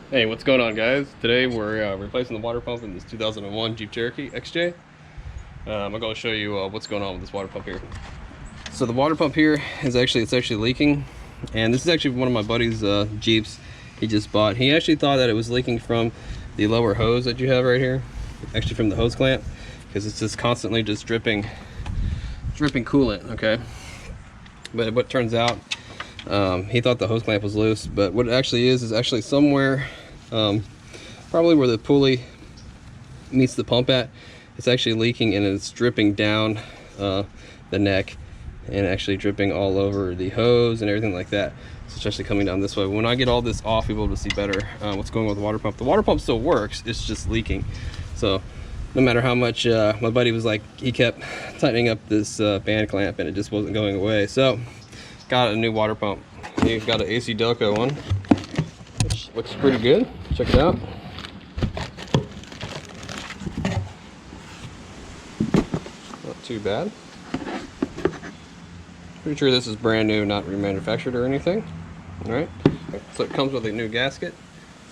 Hey, what's going on, guys? Today we're replacing the water pump in this 2001 Jeep Cherokee XJ. I'm going to show you what's going on with this water pump here. So the water pump here is actually leaking, and this is actually one of my buddy's Jeeps he just bought. He actually thought that it was leaking from the lower hose that you have right here, actually from the hose clamp, because it's just constantly just dripping coolant. Okay, but what turns out, he thought the hose clamp was loose, but what it actually is actually somewhere, probably where the pulley meets the pump at, it's actually leaking, and it's dripping down the neck and actually dripping all over the hose and everything like that. So it's actually coming down this way. When I get all this off, you'll be able to see better what's going on with the water pump. The water pump still works, it's just leaking. So no matter how much, my buddy was like, he kept tightening up this band clamp and it just wasn't going away. So got a new water pump. You've got an AC Delco one, which looks pretty good. Check it out. Not too bad. Pretty sure this is brand new, not remanufactured or anything. All right. So it comes with a new gasket,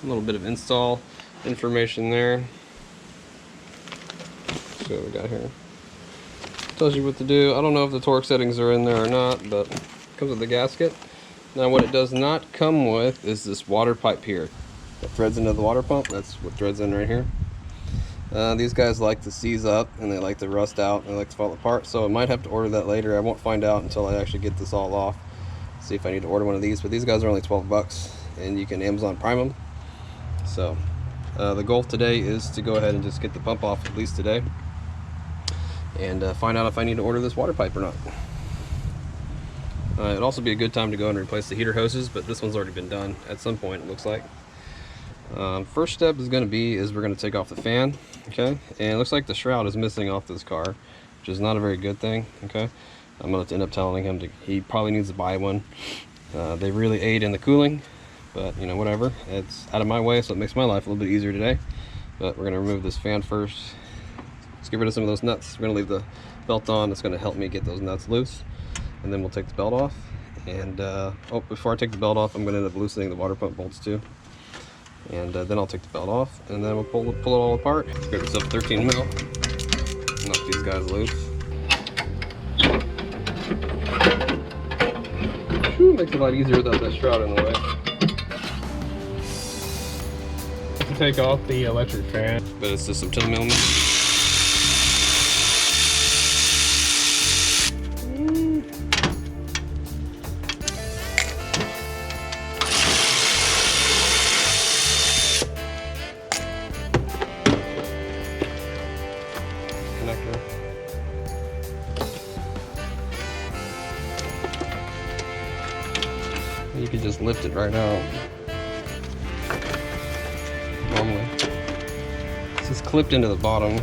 a little bit of install information there. Let's see what we got here. Tells you what to do. I don't know if the torque settings are in there or not, but it comes with the gasket. Now what it does not come with is this water pipe here that threads into the water pump. That's what threads in right here. These guys like to seize up, and they like to rust out, and they like to fall apart, so I might have to order that later. I won't find out until I actually get this all off, see if I need to order one of these. But these guys are only 12 bucks, and you can Amazon Prime them. So the goal today is to go ahead and just get the pump off at least today, and find out if I need to order this water pipe or not. It'd also be a good time to go and replace the heater hoses, but this one's already been done at some point, it looks like. First step is going to be we're going to take off the fan. Okay, and it looks like the shroud is missing off this car, which is not a very good thing. Okay, I'm going to end up telling him he probably needs to buy one. They really aid in the cooling, but you know, whatever, it's out of my way, so it makes my life a little bit easier today. But we're going to remove this fan first. Let's get rid of some of those nuts. We're going to leave the belt on. It's going to help me get those nuts loose, and then we'll take the belt off. And before I take the belt off, I'm going to end up loosening the water pump bolts too. And then I'll take the belt off, and then we'll pull it all apart. Grab this up 13 mil. Knock these guys loose. Whew, makes it a lot easier without that shroud in the way. To take off the electric fan, but it's just some 10 millimeter. Connector. You can just lift it right out. Normally, this is clipped into the bottom.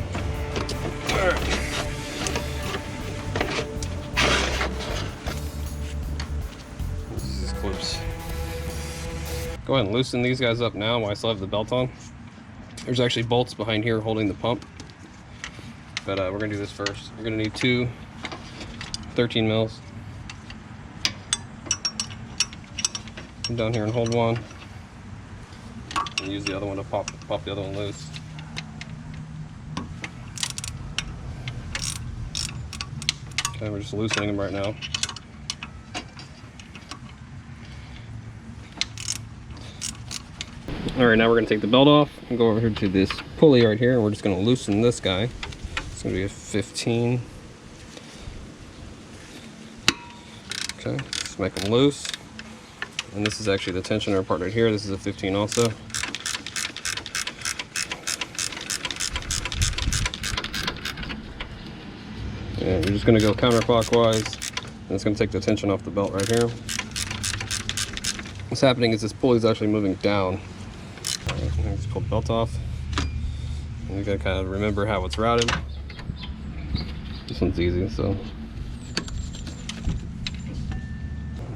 This is clips. Go ahead and loosen these guys up now while I still have the belt on. There's actually bolts behind here holding the pump. But we're going to do this first. We're going to need two 13 mils. Come down here and hold one. And use the other one to pop the other one loose. Okay, we're just loosening them right now. Alright, now we're going to take the belt off and go over here to this pulley right here. We're just going to loosen this guy. It's going to be a 15. Okay, just make them loose. And this is actually the tensioner part right here. This is a 15 also. And you're just going to go counterclockwise, and it's going to take the tension off the belt right here. What's happening is this pulley is actually moving down. Alright, just pull the belt off. And you got to kind of remember how it's routed. This one's easy, so.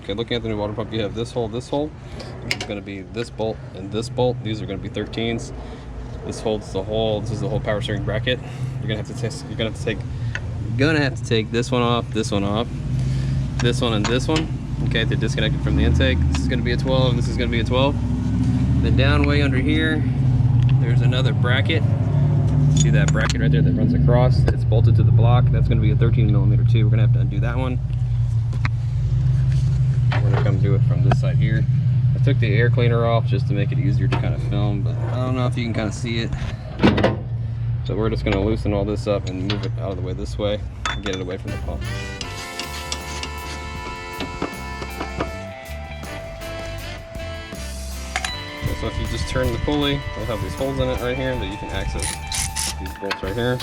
Okay, looking at the new water pump, you have this hole, this hole. It's going to be this bolt and this bolt. These are going to be 13s. This holds the whole. This is the whole power steering bracket. You're going to have to test. You're going to have to take this one off, this one off, this one, and this one. Okay, they're disconnected from the intake. This is going to be a 12. This is going to be a 12. Then down way under here, there's another bracket. See that bracket right there that runs across? It's bolted to the block. That's going to be a 13mm too. We're going to have to undo that one. We're going to come do it from this side here. I took the air cleaner off just to make it easier to kind of film, but I don't know if you can kind of see it. So we're just going to loosen all this up and move it out of the way this way and get it away from the pump. So if you just turn the pulley, it'll have these holes in it right here that you can access these bolts right here.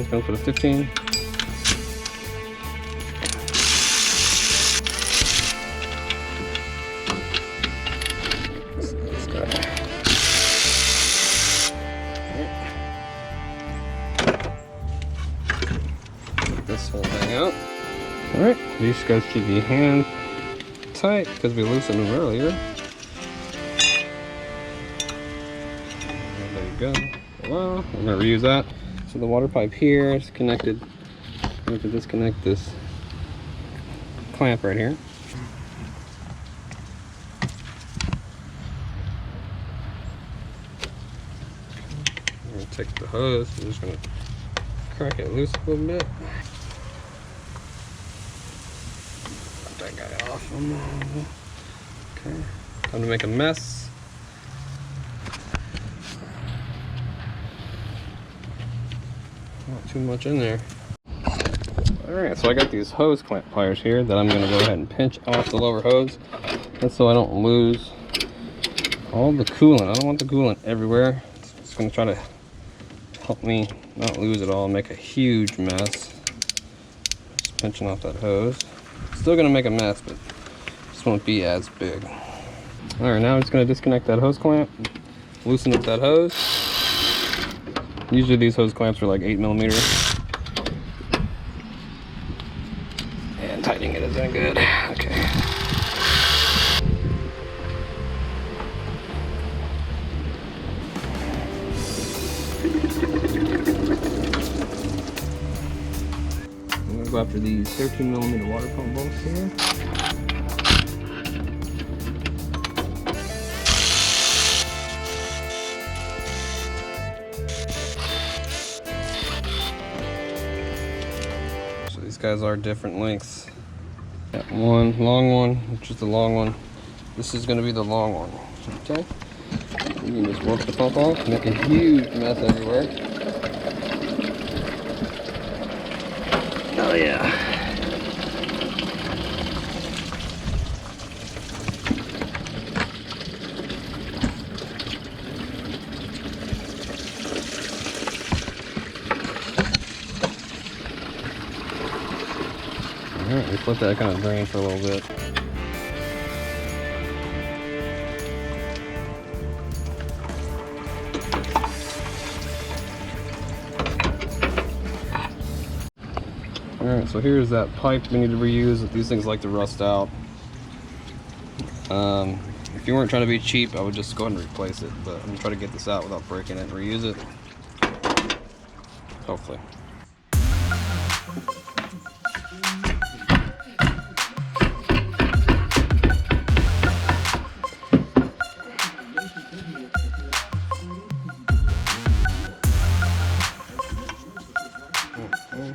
Comes with a 15. This guy. Get this whole thing out. Alright, these guys keep your hand tight because we loosened them earlier. There you go. Well, we're going to reuse that. So the water pipe here is connected. We have to disconnect this clamp right here. I'm going to take the hose. I'm just going to crack it loose a little bit. Cut that guy off. Okay. Time to make a mess. Not too much in there. Alright, so I got these hose clamp pliers here that I'm going to go ahead and pinch off the lower hose. That's so I don't lose all the coolant. I don't want the coolant everywhere. It's going to try to help me not lose it all and make a huge mess. Just pinching off that hose. Still going to make a mess, but this won't be as big. Alright, now I'm just going to disconnect that hose clamp, loosen up that hose. Usually these hose clamps are like 8mm. And tightening it isn't good. Okay. I'm gonna go after these 13mm water pump bolts here. These guys are different lengths. Got one long one, which is the long one. This is going to be the long one. Okay. You can just work the pump off, make a huge mess everywhere. Oh yeah. Alright, let's let that kind of drain for a little bit. Alright, so here's that pipe we need to reuse. These things like to rust out. If you weren't trying to be cheap, I would just go ahead and replace it, but I'm going to try to get this out without breaking it and reuse it. Hopefully.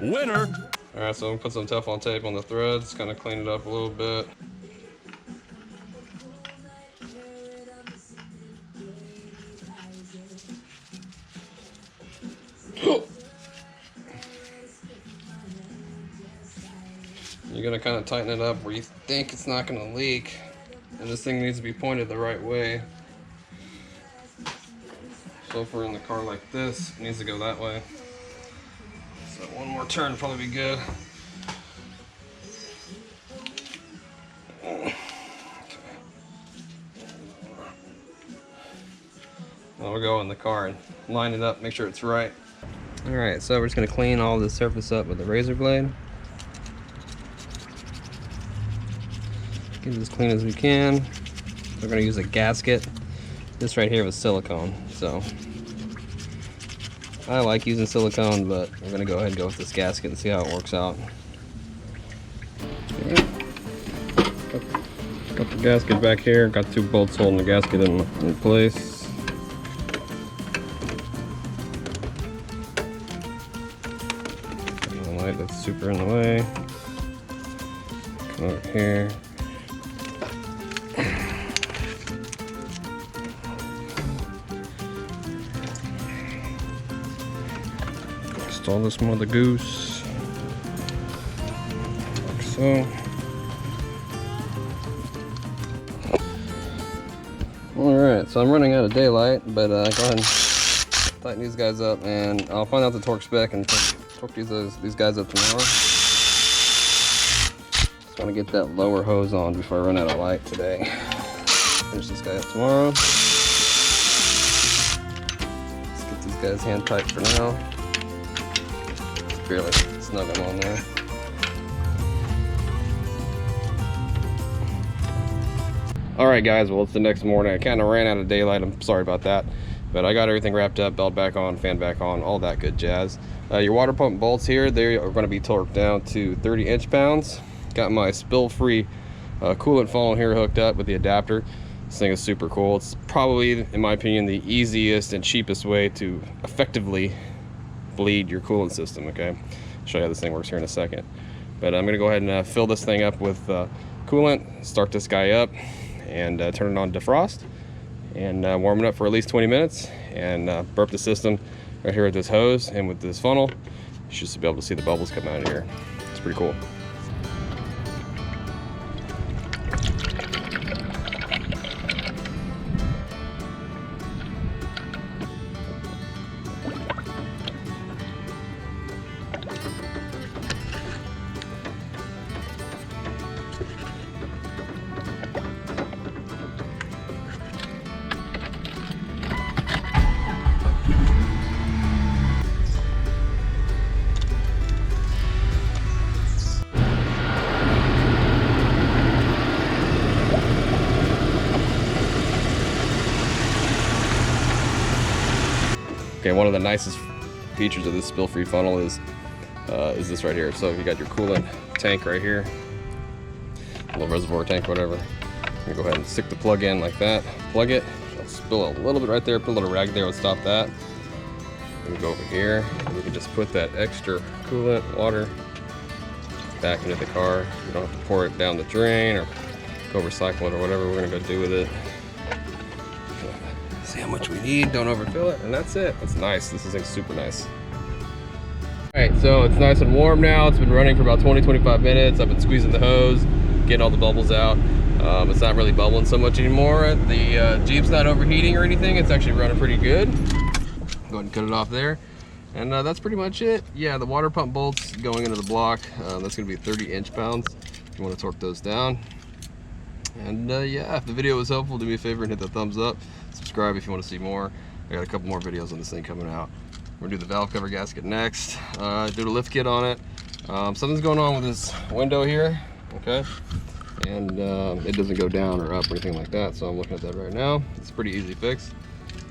Winner! Alright, so I'm going to put some Teflon tape on the threads, kind of clean it up a little bit. You're going to kind of tighten it up where you think it's not going to leak. And this thing needs to be pointed the right way. So if we're in the car like this, it needs to go that way. So one more turn would probably be good. Okay. I'll go in the car and line it up, make sure it's right. Alright, so we're just going to clean all the surface up with a razor blade. Get it as clean as we can. We're going to use a gasket. This right here was silicone, so I like using silicone, but we're going to go ahead and go with this gasket and see how it works out. Got the gasket back here, got 2 bolts holding the gasket in place. The light that's super in the way. Come over here. Install this mother goose, like so. Alright, so I'm running out of daylight, but go ahead and tighten these guys up, and I'll find out the torque spec and torque these guys up tomorrow. Just want to get that lower hose on before I run out of light today. Finish this guy up tomorrow. Let's get these guys hand tight for now. Just barely snug them on there. Alright guys, well it's the next morning. I kind of ran out of daylight, I'm sorry about that. But I got everything wrapped up, belt back on, fan back on, all that good jazz. Your water pump bolts here, they are going to be torqued down to 30 inch-pounds. Got my spill-free coolant funnel here hooked up with the adapter. This thing is super cool. It's probably, in my opinion, the easiest and cheapest way to effectively bleed your coolant system, okay? I'll show you how this thing works here in a second. But I'm going to go ahead and fill this thing up with coolant, start this guy up, and turn it on defrost and warm it up for at least 20 minutes and burp the system right here with this hose and with this funnel. You should be able to see the bubbles come out of here. It's pretty cool. Okay, one of the nicest features of this spill-free funnel is this right here. So you got your coolant tank right here, a little reservoir tank, whatever. I'm gonna go ahead and stick the plug in like that. Plug it. I'll spill a little bit right there. Put a little rag there. It'll stop that. Then we go over here, and we can just put that extra coolant water back into the car. You don't have to pour it down the drain or go recycle it or whatever we're gonna go do with it. See how much we need, don't overfill it, and that's it. That's nice. This thing's super nice. Alright, so it's nice and warm now. It's been running for about 20-25 minutes. I've been squeezing the hose, getting all the bubbles out. It's not really bubbling so much anymore. The Jeep's not overheating or anything. It's actually running pretty good. Go ahead and cut it off there. And that's pretty much it. Yeah, the water pump bolts going into the block, that's going to be 30 inch-pounds. If you want to torque those down. And yeah, if the video was helpful, do me a favor and hit the thumbs up. Subscribe if you want to see more. I got a couple more videos on this thing coming out. We're gonna do the valve cover gasket next. Do the lift kit on it. Something's going on with this window here, okay? And it doesn't go down or up or anything like that, so I'm looking at that right now. It's a pretty easy fix.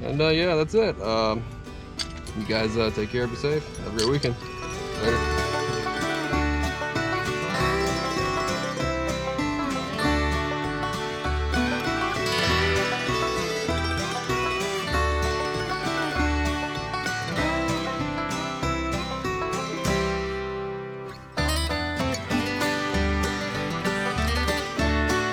And yeah, that's it. You guys take care, be safe. Have a great weekend. Later.